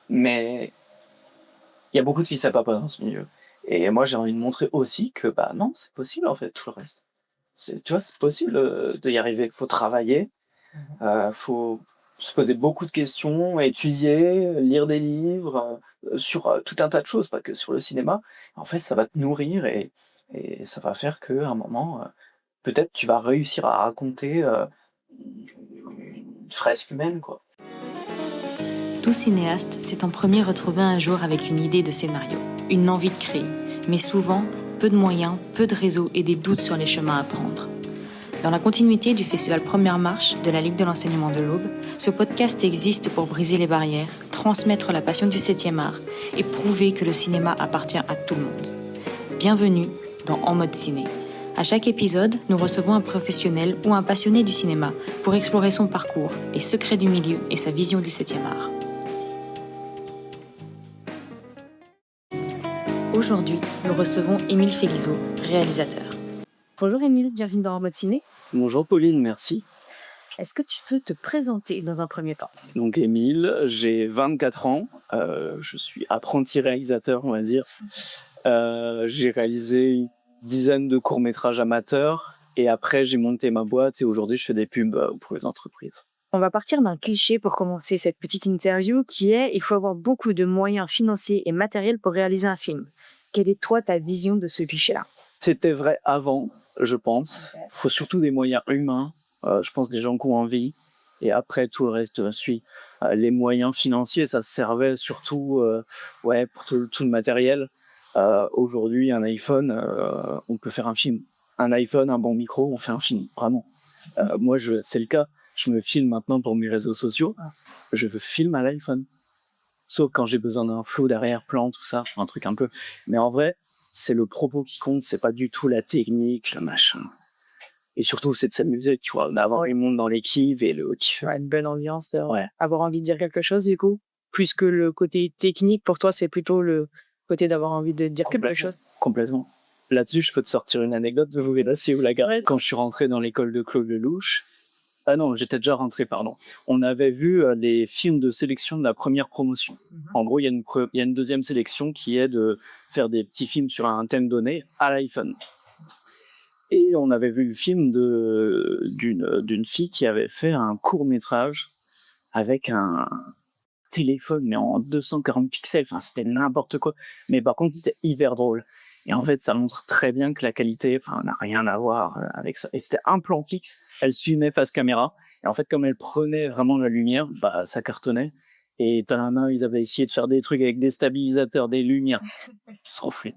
Mais il y a beaucoup de fils à papa dans ce milieu. Et moi, j'ai envie de montrer aussi que, non, c'est possible, en fait, tout le reste. Tu vois, c'est possible de y arriver. Il faut travailler, faut se poser beaucoup de questions, étudier, lire des livres, sur tout un tas de choses, pas que sur le cinéma. En fait, ça va te nourrir et ça va faire qu'à un moment, peut-être tu vas réussir à raconter une fresque humaine, quoi. Tout cinéaste s'est en premier retrouvé un jour avec une idée de scénario, une envie de créer, mais souvent, peu de moyens, peu de réseaux et des doutes sur les chemins à prendre. Dans la continuité du festival Première Marche de la Ligue de l'enseignement de l'Aube, ce podcast existe pour briser les barrières, transmettre la passion du 7e art et prouver que le cinéma appartient à tout le monde. Bienvenue dans En mode ciné. À chaque épisode, nous recevons un professionnel ou un passionné du cinéma pour explorer son parcours, les secrets du milieu et sa vision du 7e art. Aujourd'hui, nous recevons Émile Félizeau, réalisateur. Bonjour Émile, bienvenue dans En mode ciné. Bonjour Pauline, merci. Est-ce que tu peux te présenter dans un premier temps ? Donc Émile, j'ai 24 ans, je suis apprenti réalisateur, on va dire. J'ai réalisé une dizaine de courts-métrages amateurs et après j'ai monté ma boîte et aujourd'hui je fais des pubs pour les entreprises. On va partir d'un cliché pour commencer cette petite interview qui est « il faut avoir beaucoup de moyens financiers et matériels pour réaliser un film ». Quelle est toi ta vision de ce cliché-là ? C'était vrai avant, je pense. Il faut surtout des moyens humains, je pense des gens qui ont envie. Et après, tout le reste suit. Les moyens financiers, ça servait surtout pour tout le matériel. Aujourd'hui, un iPhone, on peut faire un film. Un iPhone, un bon micro, on fait un film, vraiment. Moi, c'est le cas. Je me filme maintenant pour mes réseaux sociaux. Je filme à l'iPhone. Sauf quand j'ai besoin d'un flow d'arrière-plan, tout ça, un truc un peu. Mais en vrai, c'est le propos qui compte, c'est pas du tout la technique, le machin. Et surtout, c'est de s'amuser, tu vois, d'avoir du monde dans l'équipe et le kiff. Ouais, une bonne ambiance, avoir envie de dire quelque chose, du coup. Plus que le côté technique, pour toi, c'est plutôt le côté d'avoir envie de dire quelque chose. Complètement. Là-dessus, je peux te sortir une anecdote de vous Vélassier ou la gare. Ouais. Quand je suis rentré dans l'école de Claude Lelouch, j'étais déjà rentré, pardon. On avait vu les films de sélection de la première promotion. En gros, il y a une deuxième sélection qui est de faire des petits films sur un thème donné à l'iPhone. Et on avait vu le film d'une fille qui avait fait un court-métrage avec un téléphone, mais en 240 pixels. Enfin, c'était n'importe quoi. Mais par contre, c'était hyper drôle. Et en fait, ça montre très bien que la qualité, n'a rien à voir avec ça. Et c'était un plan fixe. Elle se filmait face caméra. Et en fait, comme elle prenait vraiment la lumière, ça cartonnait. Et talana, ils avaient essayé de faire des trucs avec des stabilisateurs, des lumières. S'en fout.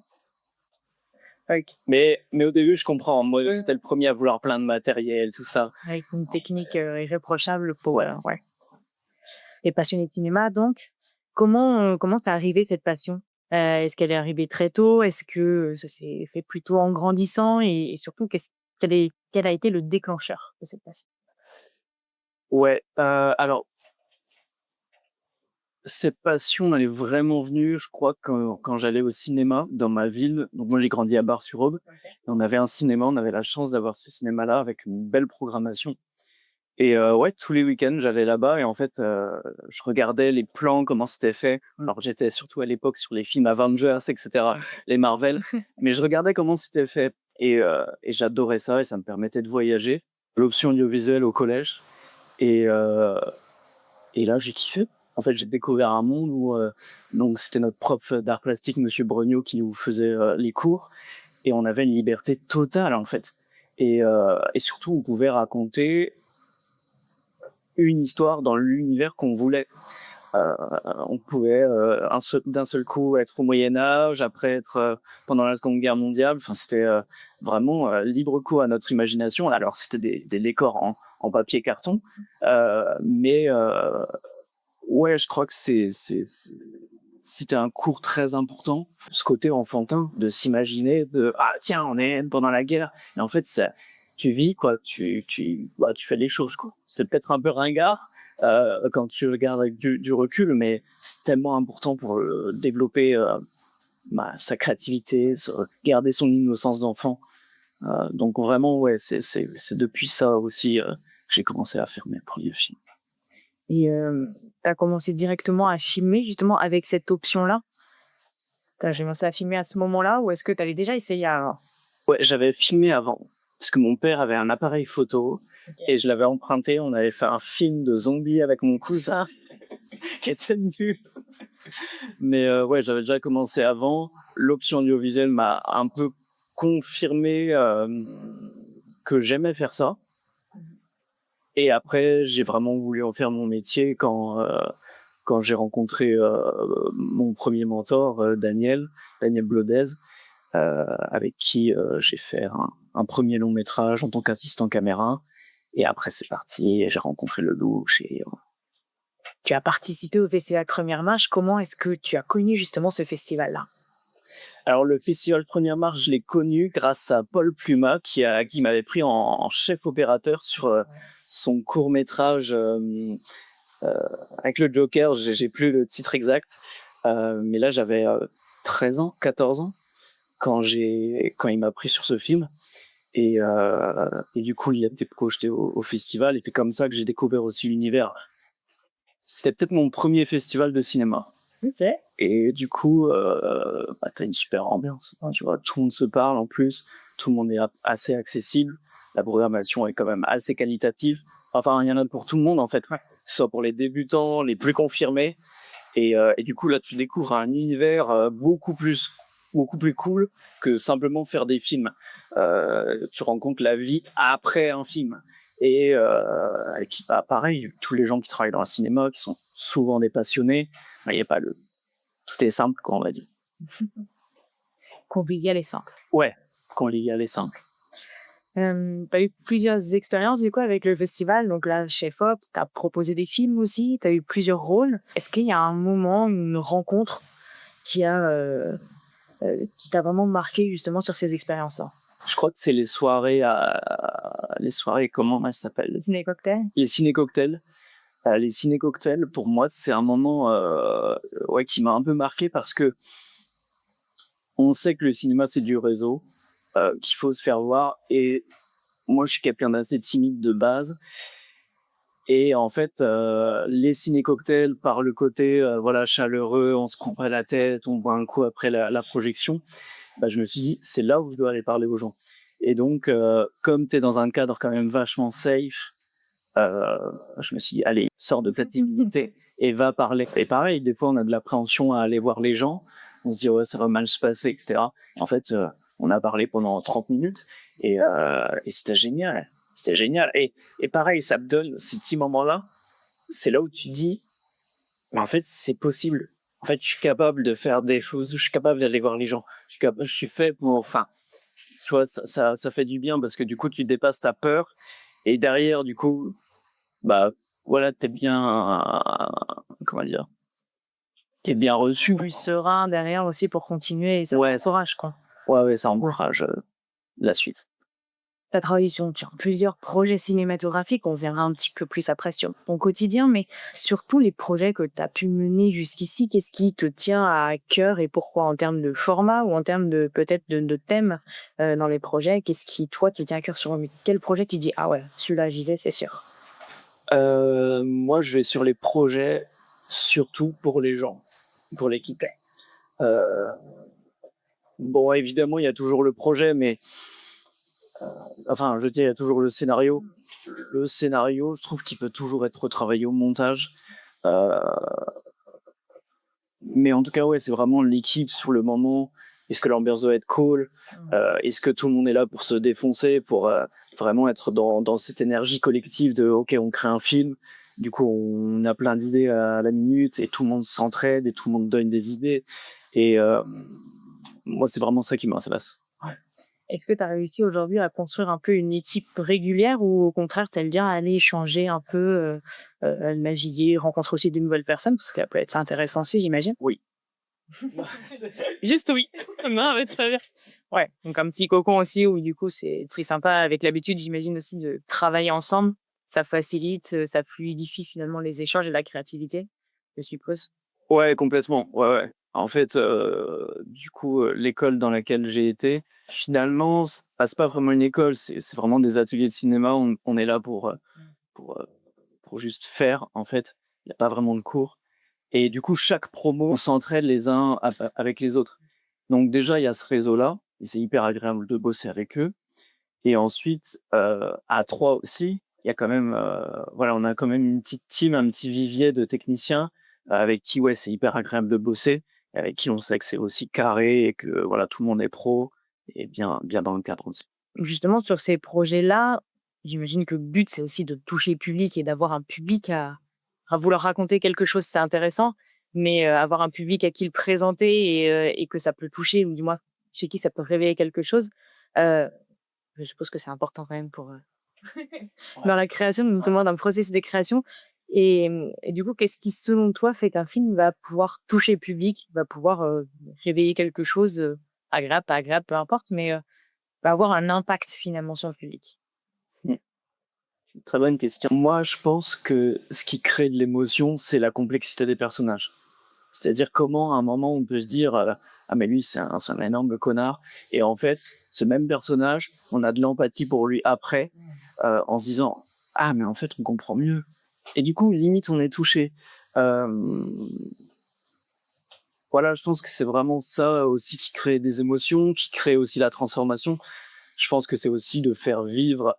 Okay. Mais au début, je comprends. Moi, j'étais le premier à vouloir plein de matériel, tout ça. Avec une technique irréprochable pour... ouais. Et passionné de cinéma, donc. Comment ça arrivé, cette passion ? Est-ce qu'elle est arrivée très tôt ? Est-ce que ça s'est fait plutôt en grandissant ? Et surtout, quel a été le déclencheur de cette passion ? Ouais, alors, cette passion, elle est vraiment venue, je crois, quand j'allais au cinéma dans ma ville. Donc moi, j'ai grandi à Bar-sur-Aube. Okay. On avait un cinéma, on avait la chance d'avoir ce cinéma-là avec une belle programmation. Et tous les week-ends, j'allais là-bas et en fait, je regardais les plans, comment c'était fait. Alors, j'étais surtout à l'époque sur les films Avengers, etc., les Marvel. Mais je regardais comment c'était fait et j'adorais ça et ça me permettait de voyager. L'option audiovisuelle au collège. Et là, j'ai kiffé. En fait, j'ai découvert un monde où donc c'était notre prof d'art plastique, Monsieur Brognaud, qui nous faisait les cours. Et on avait une liberté totale, en fait. Et surtout, on pouvait raconter une histoire dans l'univers qu'on voulait. On pouvait d'un seul coup être au Moyen-Âge, après être pendant la Seconde Guerre mondiale. Enfin, c'était vraiment libre cours à notre imagination. Alors, c'était des décors en papier carton. Mais je crois que c'était un cours très important. Ce côté enfantin de s'imaginer tiens, on est pendant la guerre. Et en fait, tu vis, quoi. Tu fais les choses, quoi. C'est peut-être un peu ringard quand tu regardes avec du recul, mais c'est tellement important pour développer sa créativité, garder son innocence d'enfant. Donc vraiment, c'est depuis ça aussi que j'ai commencé à faire mes premiers films. Et as commencé directement à filmer justement avec cette option-là? J'ai commencé à filmer à ce moment-là ou est-ce que tu avais déjà essayé avant? Ouais, j'avais filmé avant, parce que mon père avait un appareil photo et je l'avais emprunté. On avait fait un film de zombies avec mon cousin qui était nul. Mais ouais, j'avais déjà commencé avant. L'option audiovisuelle m'a un peu confirmé que j'aimais faire ça. Et après, j'ai vraiment voulu en faire mon métier quand j'ai rencontré mon premier mentor, Daniel Blodez, avec qui j'ai fait un premier long métrage en tant qu'assistant caméra. Et après, c'est parti, et j'ai rencontré Lelouch. Tu as participé au Festival Première Marche. Comment est-ce que tu as connu justement ce festival-là? Alors, le Festival Première Marche, je l'ai connu grâce à Paul Pluma, qui m'avait pris en chef opérateur sur son court-métrage avec le Joker. J'ai plus le titre exact. Mais là, j'avais 13 ans, 14 ans, quand il m'a pris sur ce film. Et du coup, il a été projeté au festival. Et c'est comme ça que j'ai découvert aussi l'univers. C'était peut-être mon premier festival de cinéma. Okay. Et du coup, t'as une super ambiance. Tu vois, tout le monde se parle en plus. Tout le monde est assez accessible. La programmation est quand même assez qualitative. Enfin, il y en a pour tout le monde, en fait. Que ce soit pour les débutants, les plus confirmés. Et du coup, là, tu découvres un univers beaucoup plus cool que simplement faire des films. Tu rencontres la vie après un film. Et puis, pareil, tous les gens qui travaillent dans le cinéma, qui sont souvent des passionnés, il n'y a pas tout est simple, quoi, on va dire. Convivial et simple. Ouais, convivial et simple. Tu as eu plusieurs expériences du coup avec le festival. Donc là, Chef Op, tu as proposé des films aussi, tu as eu plusieurs rôles. Est-ce qu'il y a un moment, une rencontre qui t'a vraiment marqué justement sur ces expériences-là? Je crois que c'est les soirées, comment elles s'appellent? Les ciné-cocktails. Les ciné-cocktails. Les ciné-cocktails, pour moi, c'est un moment qui m'a un peu marqué parce que on sait que le cinéma, c'est du réseau, qu'il faut se faire voir. Et moi, je suis quelqu'un d'assez timide de base. Et en fait, les ciné-cocktails, par le côté chaleureux, on se prend pas la tête, on boit un coup après la projection, je me suis dit, c'est là où je dois aller parler aux gens. Et donc, comme tu es dans un cadre quand même vachement safe, je me suis dit, allez, sors de ta timidité et va parler. Et pareil, des fois, on a de l'appréhension à aller voir les gens. On se dit, ouais, ça va mal se passer, etc. En fait, on a parlé pendant 30 minutes et c'était génial. C'était génial. Et pareil, ça me donne ces petits moments-là. C'est là où tu dis, mais en fait, c'est possible. En fait, je suis capable de faire des choses. Je suis capable d'aller voir les gens. Je suis fait pour, enfin, tu vois, ça fait du bien parce que du coup, tu dépasses ta peur. Et derrière, du coup, t'es bien, comment dire, t'es bien reçu. Plus serein derrière aussi pour continuer. Et ça encourage, quoi. Ouais, ça encourage la suite. Tu as travaillé sur plusieurs projets cinématographiques. On verra un petit peu plus après sur ton quotidien, mais sur tous les projets que tu as pu mener jusqu'ici, qu'est-ce qui te tient à cœur et pourquoi, en termes de format ou en termes de peut-être de thème dans les projets? Qu'est-ce qui, toi, te tient à cœur sur quel projet tu dis, ah ouais, celui-là, j'y vais, c'est sûr? Moi, je vais sur les projets surtout pour les gens, pour l'équipe. Bon, évidemment, il y a toujours le projet, mais il y a toujours le scénario. Le scénario, je trouve qu'il peut toujours être retravaillé au montage. Mais en tout cas, ouais, c'est vraiment l'équipe sur le moment. Est-ce que l'ambiance doit être cool? Est-ce que tout le monde est là pour se défoncer, pour vraiment être dans cette énergie collective de OK, on crée un film. Du coup, on a plein d'idées à la minute et tout le monde s'entraide et tout le monde donne des idées. Et moi, c'est vraiment ça qui m'intéresse. Est-ce que tu as réussi aujourd'hui à construire un peu une équipe régulière ou au contraire, tu aimes bien aller échanger un peu, naviguer, rencontrer aussi de nouvelles personnes? Parce que ça peut être intéressant aussi, j'imagine. Oui. Juste oui. Non, mais c'est très bien. Ouais, donc un petit cocon aussi où du coup, c'est très sympa. Avec l'habitude, j'imagine aussi de travailler ensemble. Ça facilite, ça fluidifie finalement les échanges et la créativité, je suppose. Ouais, complètement. Ouais. En fait, du coup, l'école dans laquelle j'ai été, finalement, c'est pas vraiment une école, c'est vraiment des ateliers de cinéma. On est là pour juste faire, en fait. il n'y a pas vraiment de cours. Et du coup, chaque promo, on s'entraide les uns avec les autres. Donc déjà, il y a ce réseau-là, et c'est hyper agréable de bosser avec eux. Et ensuite, à 3 aussi, il y a quand même, voilà, on a quand même une petite team, un petit vivier de techniciens avec qui, ouais, c'est hyper agréable de bosser, et avec qui on sait que c'est aussi carré et que voilà, tout le monde est pro et bien dans le cadre aussi. Justement, sur ces projets-là, j'imagine que le but, c'est aussi de toucher le public et d'avoir un public à vouloir raconter quelque chose, c'est intéressant, mais avoir un public à qui le présenter et que ça peut toucher, ou du moins chez qui ça peut réveiller quelque chose, euh, je suppose que c'est important quand même pour dans la création, notamment dans le processus de création. Et du coup, qu'est-ce qui, selon toi, fait qu'un film va pouvoir toucher le public, va pouvoir réveiller quelque chose, agréable, pas agréable, peu importe, mais va avoir un impact finalement sur le public? Mmh. Très bonne question. Moi, je pense que ce qui crée de l'émotion, c'est la complexité des personnages. C'est-à-dire comment, à un moment, on peut se dire ah mais lui, c'est un énorme connard. Et en fait, ce même personnage, on a de l'empathie pour lui après, en se disant ah mais en fait, on comprend mieux. Et du coup, limite, on est touché. Euh, voilà, je pense que c'est vraiment ça aussi qui crée des émotions, qui crée aussi la transformation. Je pense que c'est aussi de faire vivre.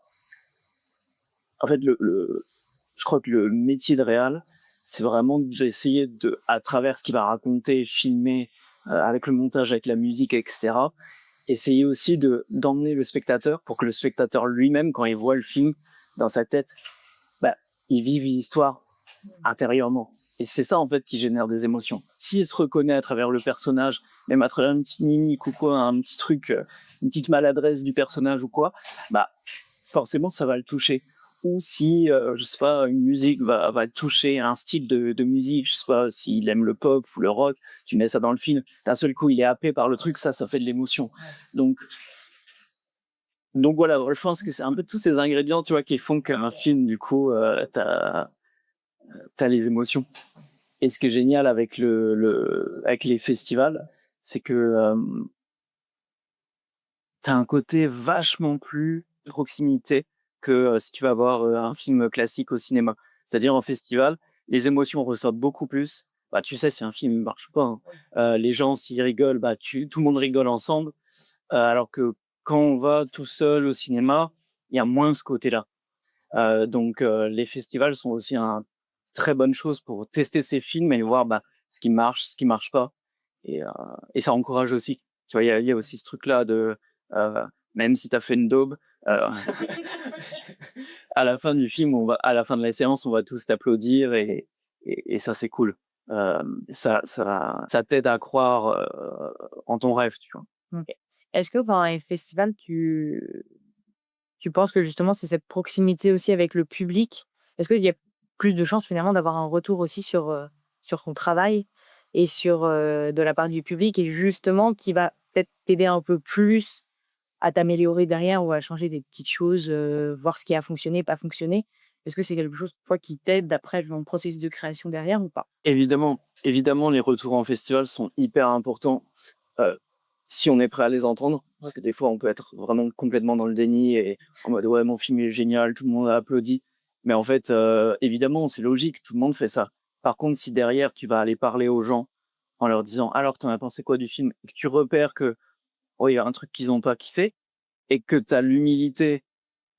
En fait, je crois que le métier de réal, c'est vraiment d'essayer de, à travers ce qu'il va raconter, filmer, avec le montage, avec la musique, etc., essayer aussi d'emmener le spectateur pour que le spectateur lui-même, quand il voit le film dans sa tête, bah, il vive l'histoire intérieurement. Et c'est ça, en fait, qui génère des émotions. S'il se reconnaît à travers le personnage, même à travers une petite mimique ou quoi, un petit truc, une petite maladresse du personnage ou quoi, bah, forcément, ça va le toucher. Ou si, je sais pas, une musique va le toucher, un style de musique, je sais pas, s'il aime le pop ou le rock, tu mets ça dans le film, d'un seul coup, il est happé par le truc, ça fait de l'émotion. Donc voilà, je pense que c'est un peu tous ces ingrédients, tu vois, qui font qu'un film, du coup, t'as les émotions. Et ce qui est génial avec avec les festivals, c'est que t'as un côté vachement plus proximité que si tu vas voir un film classique au cinéma. C'est-à-dire en festival, les émotions ressortent beaucoup plus. Bah, tu sais, si un film ne marche pas, hein, les gens, s'ils rigolent, bah, tout le monde rigole ensemble. Alors que quand on va tout seul au cinéma, il y a moins ce côté-là. Donc les festivals sont aussi une très bonne chose pour tester ces films et voir bah, ce qui marche pas. Et ça encourage aussi. Tu vois, il y a aussi ce truc-là de même si tu as fait une daube, euh, à la fin du film, à la fin de la séance, on va tous t'applaudir et ça c'est cool. Ça t'aide à croire en ton rêve, tu vois. Ok. Est-ce que pendant les festivals, tu penses que justement, c'est cette proximité aussi avec le public? Est-ce qu'il y a plus de chances finalement d'avoir un retour aussi sur ton travail et de la part du public, et justement qui va peut-être t'aider un peu plus à t'améliorer derrière ou à changer des petites choses, voir ce qui a fonctionné, pas fonctionné? Est-ce que c'est quelque chose toi qui t'aide après dans le processus de création derrière ou pas? Évidemment, les retours en festival sont hyper importants si on est prêt à les entendre. Parce que des fois, on peut être vraiment complètement dans le déni et en mode ouais, mon film est génial, tout le monde a applaudi. Mais en fait, évidemment, c'est logique, tout le monde fait ça. Par contre, si derrière, tu vas aller parler aux gens en leur disant alors, t'en as pensé quoi du film et que tu repères que oh, il y a un truc qu'ils n'ont pas kiffé et que tu as l'humilité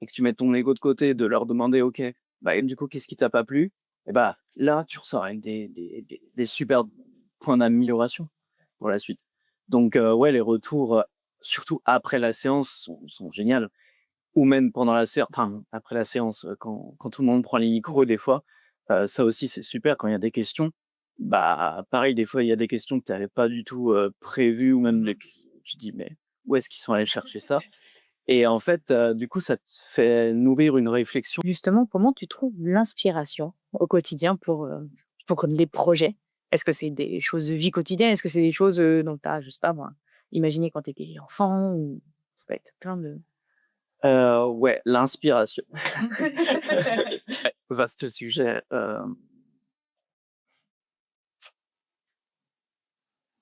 et que tu mets ton ego de côté de leur demander ok, bah, et du coup, qu'est-ce qui t'a pas plu? Et bah là, tu ressors avec des super points d'amélioration pour la suite. Donc ouais, les retours, surtout après la séance, sont géniaux. Ou même pendant la séance, enfin après la séance, quand tout le monde prend les micros des fois, ça aussi c'est super quand il y a des questions. Bah pareil, des fois il y a des questions que tu n'avais pas du tout prévues ou même tu te dis mais où est-ce qu'ils sont allés chercher ça? Et en fait, du coup, ça te fait nourrir une réflexion. Justement, comment tu trouves l'inspiration au quotidien pour les projets? Est-ce que c'est des choses de vie quotidienne? Est-ce que c'est des choses dont tu as, je sais pas moi, imaginé quand tu étais enfant? Ou ça peut être plein de... Ouais, l'inspiration. Ouais, vaste sujet.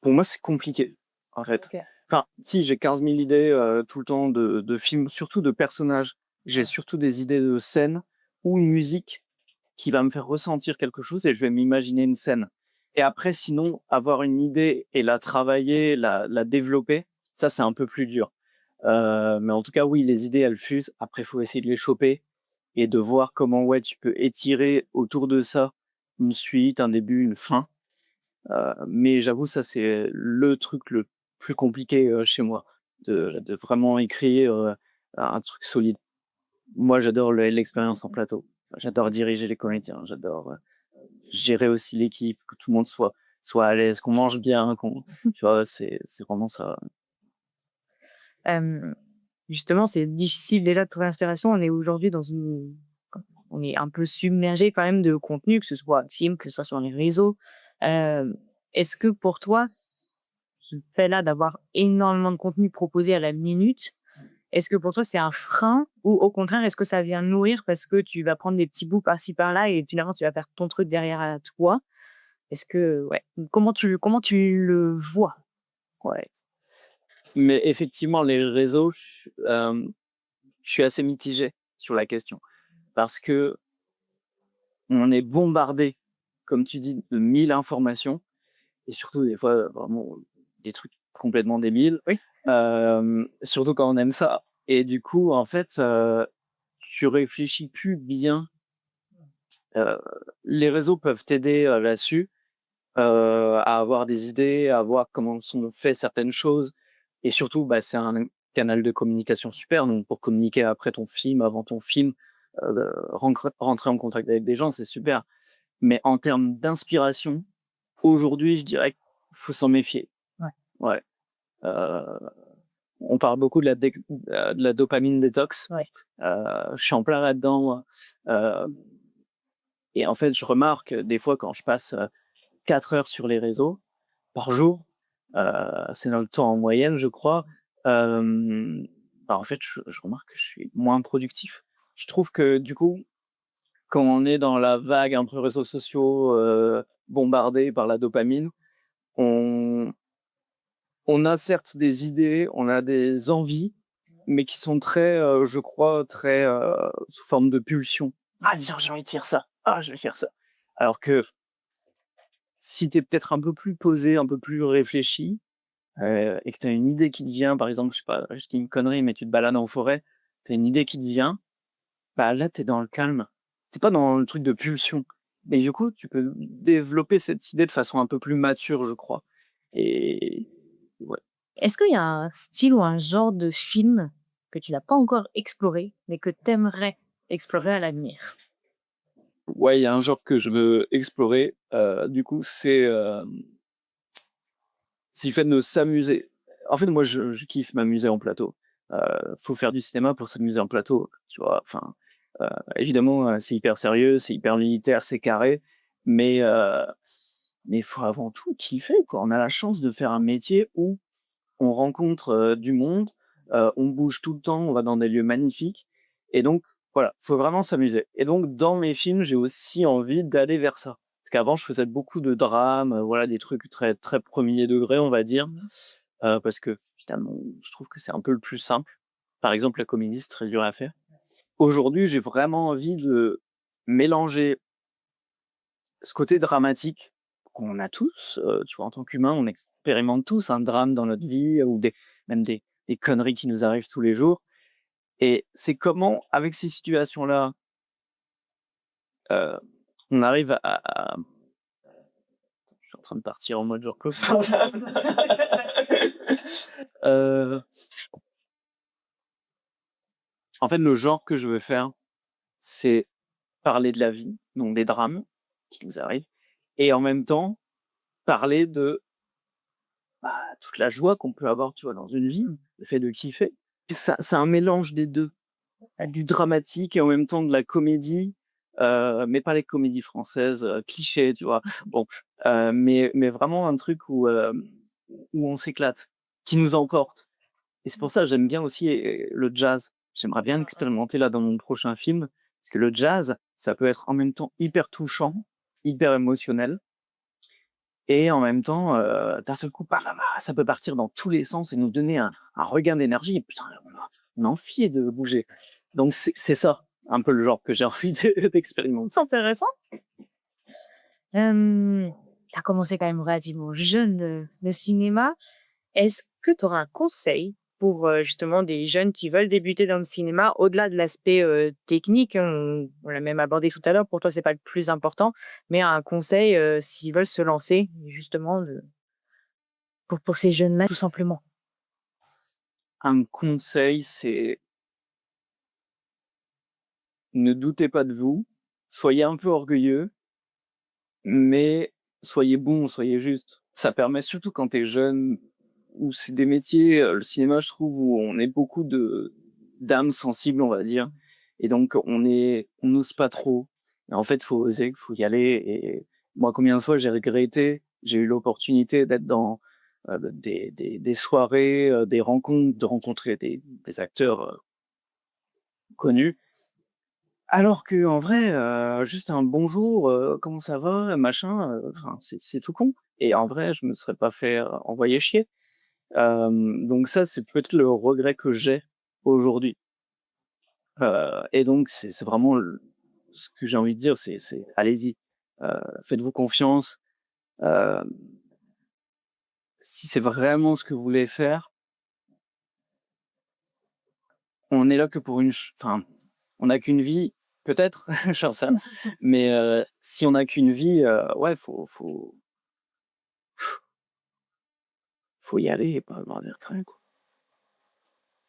Pour moi, c'est compliqué, en fait. Ok. Enfin, si, j'ai 15 000 idées tout le temps de films, surtout de personnages. J'ai surtout des idées de scènes ou une musique qui va me faire ressentir quelque chose et je vais m'imaginer une scène. Et après, sinon, avoir une idée et la travailler, la développer, ça, c'est un peu plus dur. Mais en tout cas, oui, les idées, elles fusent. Après, il faut essayer de les choper et de voir comment ouais, tu peux étirer autour de ça une suite, un début, une fin. Mais j'avoue, ça, c'est le truc le plus compliqué chez moi, de vraiment écrire un truc solide. Moi, j'adore l'expérience en plateau. J'adore diriger les comédiens. J'adore gérer aussi l'équipe, que tout le monde soit à l'aise, qu'on mange bien, tu vois, c'est vraiment ça. Hem, Justement, c'est difficile déjà de trouver l'inspiration. On est aujourd'hui on est un peu submergé quand même de contenu, que ce soit film, que ce soit sur les réseaux. Hem, Est-ce que pour toi, ce fait-là d'avoir énormément de contenu proposé à la minute, est-ce que pour toi c'est un frein ou au contraire, est-ce que ça vient nourrir parce que tu vas prendre des petits bouts par-ci par-là et finalement tu vas faire ton truc derrière à toi? Est-ce que ouais, comment tu le vois? Ouais. Mais effectivement, les réseaux, je suis assez mitigé sur la question parce que on est bombardé, comme tu dis, de 1000 informations et surtout des fois, vraiment des trucs complètement débiles, Oui. surtout quand on aime ça et du coup, en fait, tu réfléchis plus bien. Heu, les réseaux peuvent t'aider, là-dessus, à avoir des idées, à voir comment sont faites certaines choses et surtout, bah, c'est un canal de communication super, donc pour communiquer après ton film, avant ton film, rentrer en contact avec des gens, c'est super. Mais en termes d'inspiration, aujourd'hui, je dirais qu'il faut s'en méfier. Ouais. Ouais, heu, on parle beaucoup de la dopamine détox. Ouais. Je suis en plein là-dedans, moi, et en fait, je remarque, des fois quand je passe, 4 heures sur les réseaux par jour, c'est dans le temps en moyenne, je crois. Bah, en fait, je remarque que je suis moins productif. Je trouve que du coup, quand on est dans la vague un peu réseaux sociaux, bombardés par la dopamine, on on a certes des idées, on a des envies, mais qui sont très, je crois, très, sous forme de pulsion. «Ah tiens, j'ai envie de faire ça. Ah, je vais faire ça». Alors que si tu es peut-être un peu plus posé, un peu plus réfléchi, et que tu as une idée qui te vient, par exemple, je sais pas, je dis une connerie, mais tu te balades en forêt, tu as une idée qui te vient, bah, là, tu es dans le calme. Tu es pas dans le truc de pulsion. Et du coup, tu peux développer cette idée de façon un peu plus mature, je crois. Et ouais. Est-ce qu'il y a un style ou un genre de film que tu n'as pas encore exploré, mais que tu aimerais explorer à l'avenir? Ouais, il y a un genre que je veux explorer, du coup, c'est le fait de s'amuser. En fait, moi, je kiffe m'amuser en plateau. Faut faire du cinéma pour s'amuser en plateau, tu vois? Enfin, évidemment, c'est hyper sérieux, c'est hyper militaire, c'est carré, mais il faut avant tout kiffer, quoi. On a la chance de faire un métier où on rencontre, du monde, on bouge tout le temps, on va dans des lieux magnifiques et donc voilà, faut vraiment s'amuser et donc dans mes films, j'ai aussi envie d'aller vers ça. Parce qu'avant, je faisais beaucoup de drames, voilà, des trucs très très 1er degré, on va dire, Mmh. parce que finalement, je trouve que c'est un peu le plus simple. Par exemple, la comédie, c'est très dur à faire. Aujourd'hui, j'ai vraiment envie de mélanger ce côté dramatique qu'on a tous, tu vois, en tant qu'humain, on expérimente tous un drame dans notre vie ou même des conneries qui nous arrivent tous les jours et c'est comment, avec ces situations-là, heu, on arrive je suis en train de partir en mode genre Claude. Heu, en fait, le genre que je veux faire, c'est parler de la vie, donc des drames qui nous arrivent et en même temps, parler de bah, toute la joie qu'on peut avoir, tu vois, dans une vie, le fait de kiffer. Et ça c'est un mélange des 2, du dramatique et en même temps de la comédie, mais pas les comédies françaises, clichés, tu vois? Bon, mais vraiment un truc où on s'éclate, qui nous emporte et c'est pour ça que j'aime bien aussi, le jazz. J'aimerais bien expérimenter là dans mon prochain film, parce que le jazz, ça peut être en même temps hyper touchant, hyper émotionnel et en même temps, d'un seul coup, ça peut partir dans tous les sens et nous donner un regain d'énergie. Putain, on a envie de bouger. Donc c'est ça. un peu le genre que j'ai envie d'expérimenter. C'est intéressant. Tu as commencé quand même relativement jeune le cinéma. Est-ce que tu auras un conseil pour justement des jeunes qui veulent débuter dans le cinéma, au-delà de l'aspect technique, hein, on l'a même abordé tout à l'heure, pour toi, c'est pas le plus important, mais un conseil s'ils veulent se lancer, justement, pour ces jeunes-là, tout simplement. Un conseil, c'est ne doutez pas de vous, soyez un peu orgueilleux, mais soyez bon, soyez juste. Ça permet surtout quand tu es jeune, où c'est des métiers, le cinéma, je trouve, où on est beaucoup d'âmes sensibles, on va dire. Et donc, on n'ose pas trop. Et en fait, faut oser, faut y aller. Et moi, combien de fois j'ai regretté, j'ai eu l'opportunité d'être dans des soirées, des rencontres, de rencontrer des acteurs connus. Alors que en vrai, juste un bonjour, comment ça va, machin, enfin, c'est tout con. Et en vrai, je me serais pas fait envoyer chier. Donc ça, c'est peut-être le regret que j'ai aujourd'hui. Et donc c'est vraiment ce que j'ai envie de dire, c'est allez-y, faites-vous confiance. Hem, Si c'est vraiment ce que vous voulez faire, on est là que pour enfin, on n'a qu'une vie, peut-être, j'en sais rien, mais si on n'a qu'une vie, ouais, faut y aller et pas avoir des regrets, quoi.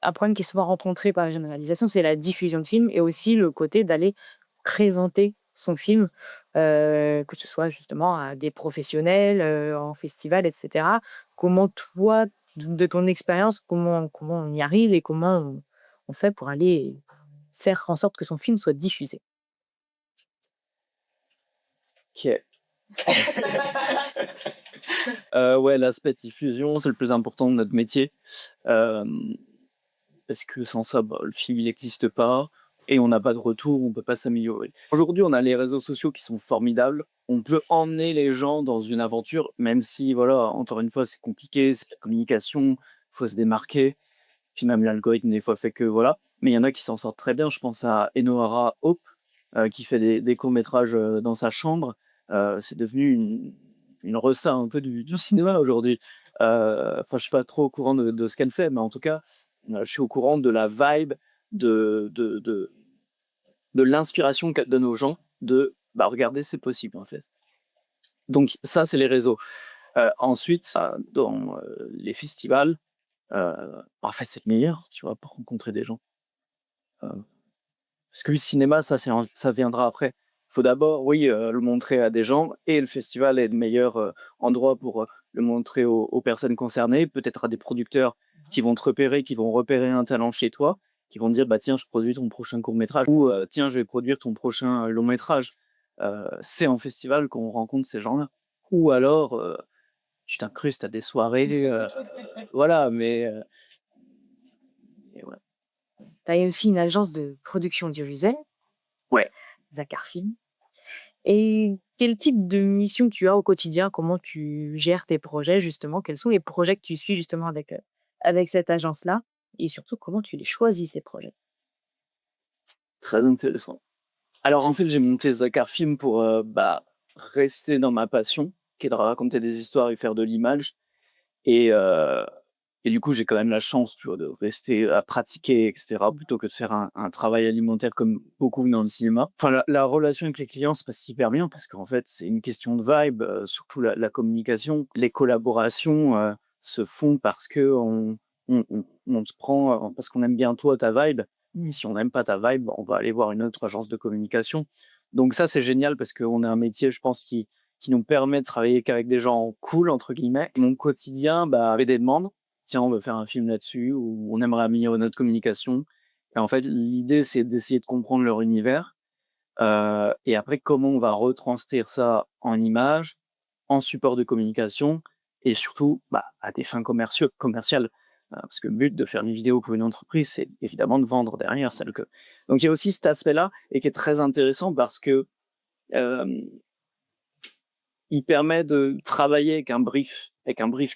Un problème qui est souvent rencontré par la généralisation, c'est la diffusion de films et aussi le côté d'aller présenter son film, que ce soit justement à des professionnels, en festival et cetera. Comment toi, de ton expérience, comment on y arrive et comment on fait pour aller faire en sorte que son film soit diffusé? OK. Ouais, l'aspect diffusion, c'est le plus important de notre métier. Hem Parce que sans ça, bah, le film il n'existe pas et on n'a pas de retour, on peut pas s'améliorer. Aujourd'hui, on a les réseaux sociaux qui sont formidables. On peut emmener les gens dans une aventure, même si voilà, encore une fois, c'est compliqué, c'est la communication, faut se démarquer. Puis même l'algorithme des fois fait que voilà. Mais il y en a qui s'en sortent très bien. Je pense à Enohara Hope, qui fait des courts-métrages, dans sa chambre. C'est devenu une resta un peu du cinéma aujourd'hui. Enfin, je suis pas trop au courant de ce qu'elle fait, mais en tout cas, je suis au courant de la vibe, de de de de l'inspiration qu'elle donne aux gens de, bah, regardez, c'est possible, en fait. Donc ça, c'est les réseaux. Ensuite, dans, les festivals, heu, en fait, c'est le meilleur, tu vois, pour rencontrer des gens. Heu, Parce que le cinéma, ça viendra après. Il faut d'abord, oui, le montrer à des gens et le festival est le meilleur, endroit pour, le montrer aux personnes concernées, peut-être à des producteurs qui vont te repérer, qui vont repérer un talent chez toi, qui vont te dire: «Bah, tiens, je produis ton prochain court métrage» ou, «Tiens, je vais produire ton prochain, long métrage». C'est en festival qu'on rencontre ces gens-là. Ou alors, tu t'incrustes à des soirées, voilà, mais ouais. Tu as aussi une agence de production audiovisuelle, Ouais. Zacar Film. Et quel type de mission tu as au quotidien? Comment tu gères tes projets justement? Quels sont les projets que tu suis justement avec cette agence-là? Et surtout, comment tu les choisis ces projets? Très intéressant. Alors, en fait, j'ai monté Zacar Film pour, bah, rester dans ma passion, qui est de raconter des histoires et faire de l'image et heu et du coup, j'ai quand même la chance, tu vois, de rester à pratiquer et cetera, plutôt que de faire un travail alimentaire comme beaucoup dans le cinéma. Enfin, la relation avec les clients se passe hyper bien parce qu'en fait, c'est une question de vibe, surtout la communication. Les collaborations, se font parce qu'on te prend, parce qu'on aime bien toi, ta vibe. Mais si on n'aime pas ta vibe, on va aller voir une autre agence de communication. Donc ça, c'est génial parce qu'on a un métier, je pense, qui nous permet de travailler qu'avec des gens «cool» entre guillemets. Mon quotidien, bah, avait des demandes. Tiens, on veut faire un film là-dessus ou on aimerait améliorer notre communication. Et en fait, l'idée, c'est d'essayer de comprendre leur univers, et après comment on va retranscrire ça en images, en support de communication et surtout, bah, à des fins commerciales. Parce que le but de faire une vidéo pour une entreprise, c'est évidemment de vendre derrière celle que donc il y a aussi cet aspect-là et qui est très intéressant parce que, hem, il permet de travailler avec un brief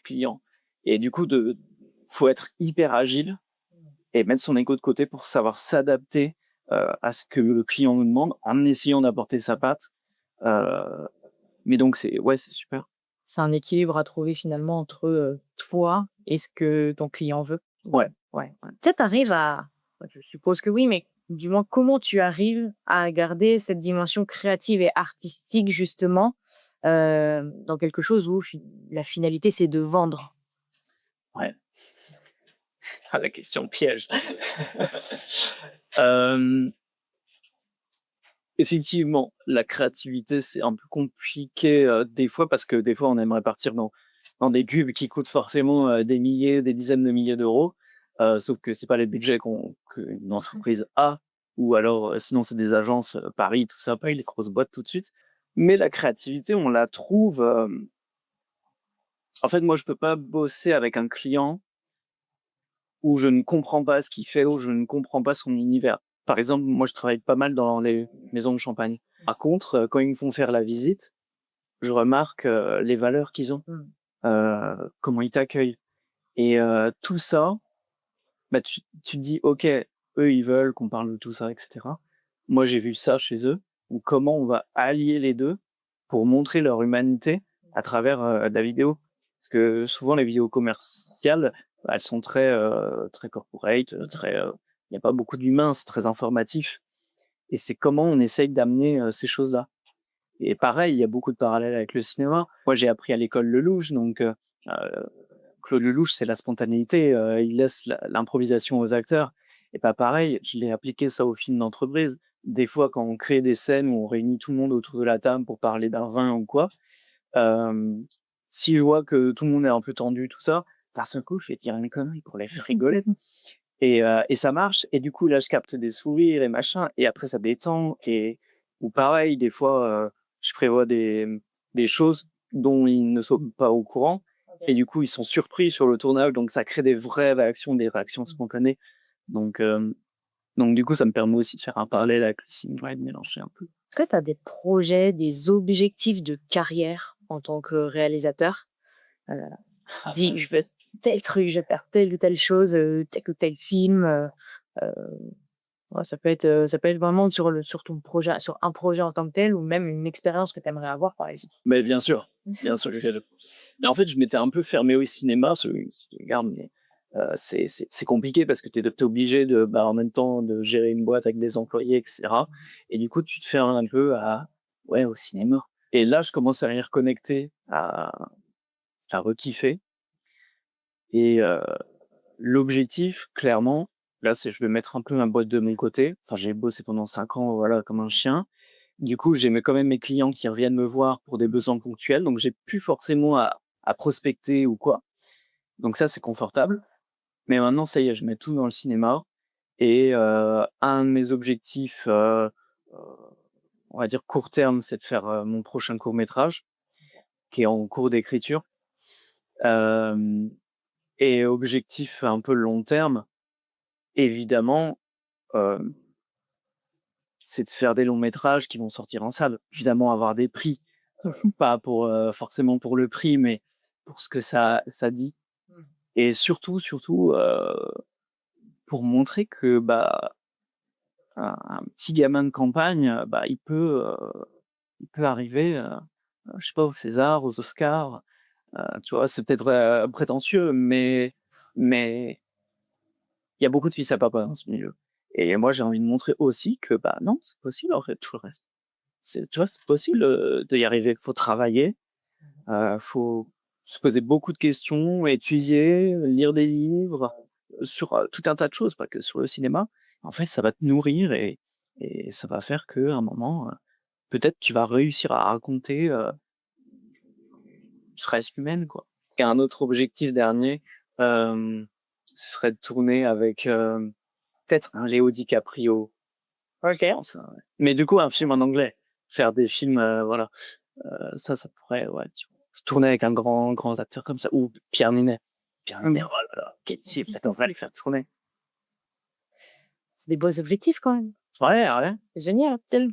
client et du coup faut être hyper agile et mettre son ego de côté pour savoir s'adapter, à ce que le client nous demande en essayant d'apporter sa patte. Mais donc c'est super. C'est un équilibre à trouver finalement entre, toi et ce que ton client veut? Ouais. Ouais, ouais. Tu sais, tu arrives à je suppose que oui, mais du moins, comment tu arrives à garder cette dimension créative et artistique justement, dans quelque chose où la finalité, c'est de vendre? Ouais. Ah, la question piège. Hem, effectivement, la créativité, c'est un peu compliqué, des fois parce que des fois, on aimerait partir dans des pubs qui coûtent forcément, des milliers, des dizaines de milliers d'euros, sauf que c'est pas les budgets qu'une entreprise a ou alors, sinon c'est des agences, Paris, tout ça paye les grosses boîtes tout de suite. Mais la créativité, on la trouve, en fait, moi, je peux pas bosser avec un client où je ne comprends pas ce qu'il fait, où je ne comprends pas son univers. Par exemple, moi, je travaille pas mal dans les maisons de champagne. Par contre, quand ils me font faire la visite, je remarque, les valeurs qu'ils ont, Mmh. comment ils t'accueillent et tout ça, bah, tu te dis: «OK, eux, ils veulent qu'on parle de tout ça et cetera». Moi, j'ai vu ça chez eux, ou comment on va allier les 2 pour montrer leur humanité à travers, de la vidéo. Parce que souvent les vidéos commerciales, bah, elles sont très corporate, très, il y a pas beaucoup d'humain, c'est très informatif et c'est comment on essaye d'amener, ces choses-là. Et pareil, il y a beaucoup de parallèles avec le cinéma. Moi, j'ai appris à l'école Lelouch, donc Claude Lelouch, c'est la spontanéité, il laisse l'improvisation aux acteurs et pas pareil, je l'ai appliqué ça au film d'entreprise. Des fois, quand on crée des scènes où on réunit tout le monde autour de la table pour parler d'un vin ou quoi, hem, si je vois que tout le monde est un peu tendu, tout ça, d'un seul coup, je vais dire une connerie pour les faire rigoler et ça marche et du coup, là, je capte des sourires et machin et après ça détend et ou pareil, des fois, je prévois des choses dont ils ne sont pas au courant et du coup, ils sont surpris sur le tournage, donc ça crée des vraies réactions, des réactions spontanées. Donc du coup, ça me permet aussi de faire un parallèle avec le cinéma et de mélanger un peu. Est-ce que tu as des projets, des objectifs de carrière en tant que réalisateur? Heu, Dis: «Je veux tel truc, je veux faire telle ou telle chose, tel ou tel film», heu, ouais, ça peut être vraiment sur ton projet, sur un projet en tant que tel ou même une expérience que tu aimerais avoir, par exemple. Mais bien sûr, mais en fait, je m'étais un peu fermé au cinéma, si tu regardes, mais c'est compliqué parce que tu es obligé de, bah, en même temps, de gérer une boîte avec des employés et cetera et du coup, tu te fermes un peu au cinéma et là, je commence à y reconnecter, à rekiffer et l'objectif, clairement, là, c'est je vais mettre un peu ma boîte de mon côté. Enfin, j'ai bossé pendant 5 ans, voilà, comme un chien. Du coup, j'ai quand même mes clients qui reviennent me voir pour des besoins ponctuels, donc j'ai plus forcément à prospecter ou quoi. Donc ça, c'est confortable. Mais maintenant, ça y est, je mets tout dans le cinéma et un de mes objectifs, heu, on va dire court terme, c'est de faire, mon prochain court métrage qui est en cours d'écriture. Hem et objectif un peu long terme, évidemment, hem, c'est de faire des longs métrages qui vont sortir en salle. Évidemment, avoir des prix, pas pour, forcément pour le prix, mais pour ce que ça dit et surtout, pour montrer que, bah, un petit gamin de campagne, bah, il peut arriver, je sais pas, aux Césars, aux Oscars, tu vois? C'est peut-être, prétentieux, mais il y a beaucoup de fils à papa dans ce milieu et moi, j'ai envie de montrer aussi que, bah, non, c'est possible en fait, tout le reste. Tu vois, c'est possible, d'y arriver. Faut travailler, faut se poser beaucoup de questions, étudier, lire des livres, sur, tout un tas de choses, pas que sur le cinéma. En fait, ça va te nourrir et ça va faire qu'à un moment, peut-être tu vas réussir à raconter, serait-ce humaine, quoi. Et un autre objectif dernier, ce serait de tourner avec, peut-être un Léo DiCaprio, OK. je pense, hein, ouais. Mais du coup, un film en anglais. Faire des films, voilà. Ça pourrait, ouais, tu vois, tourner avec un grand acteur comme ça ou Pierre Ninet. Pierre Ninet, oh là là, quel type, attends, on va les faire tourner. C'est des beaux objectifs quand même. Ouais, ouais. C'est génial. Quel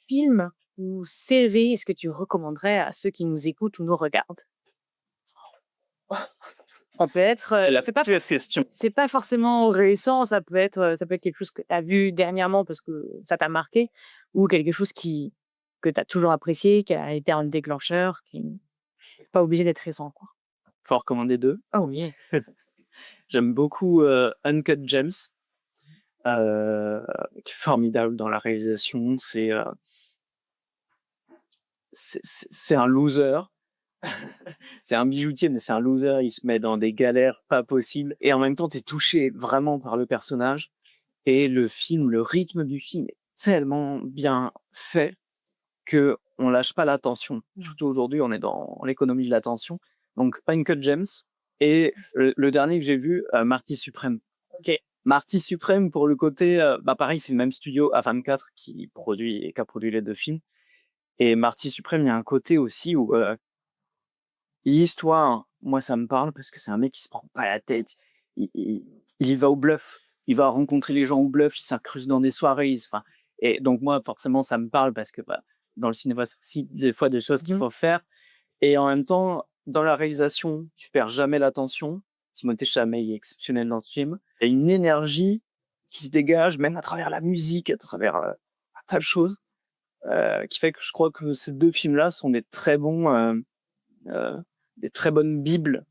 film ou série est-ce que tu recommanderais à ceux qui nous écoutent ou nous regardent? Ça peut être, c'est pas forcément récent, ça peut être quelque chose que tu as vu dernièrement parce que ça t'a marqué, ou quelque chose que tu as toujours apprécié, qui a été un déclencheur, qui n'est pas obligé d'être récent, quoi. Faut en recommander 2. Oh oui. J'aime beaucoup Uncut Gems, qui est formidable dans la réalisation. C'est un loser. C'est un bijoutier, mais c'est un loser. Il se met dans des galères pas possibles. Et en même temps, t'es touché vraiment par le personnage. Et le rythme du film est tellement bien fait que on lâche pas l'attention. Surtout aujourd'hui, on est dans l'économie de l'attention. Donc, Uncut Gems. Et le dernier que j'ai vu, Marty Supreme. Ok. Marty Supreme, pour le côté, pareil, c'est le même studio, A24, qui a produit les 2 films. Et Marty Supreme, il y a un côté aussi où l'histoire, moi, ça me parle parce que c'est un mec qui se prend pas la tête. Il y va au bluff. Il va rencontrer les gens au bluff. Il s'incruste dans des soirées. Et donc, moi, forcément, ça me parle parce que dans le cinéma, c'est aussi des fois des choses qu'il faut faire. Et en même temps, dans la réalisation, tu perds jamais l'attention. Timothée Chalamet est exceptionnel dans ce film. Il y a une énergie qui se dégage, même à travers la musique, à travers un tas de choses, qui fait que je crois que ces 2 films-là sont des très bonnes bibles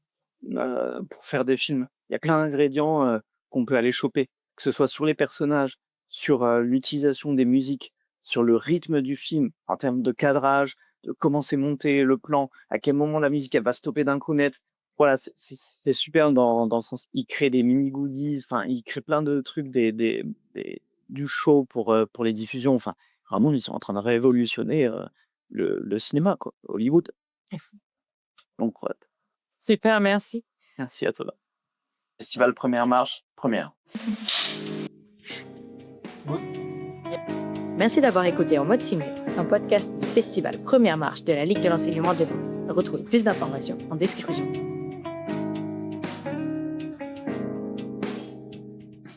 pour faire des films. Il y a plein d'ingrédients qu'on peut aller choper, que ce soit sur les personnages, sur l'utilisation des musiques, sur le rythme du film, en termes de cadrage, de comment c'est monté le plan, à quel moment la musique elle va stopper d'un coup net. Voilà, c'est super dans le sens, il crée des mini goodies, enfin, il crée plein de trucs, du show pour les diffusions. Enfin, vraiment, ils sont en train de révolutionner le cinéma, quoi, Hollywood. Donc, ouais. Super, merci. Merci à toi. Festival Première Marche, première. Merci d'avoir écouté En mode ciné, un podcast du festival Première Marche de la Ligue de l'enseignement de Lyon. Retrouvez plus d'informations en description.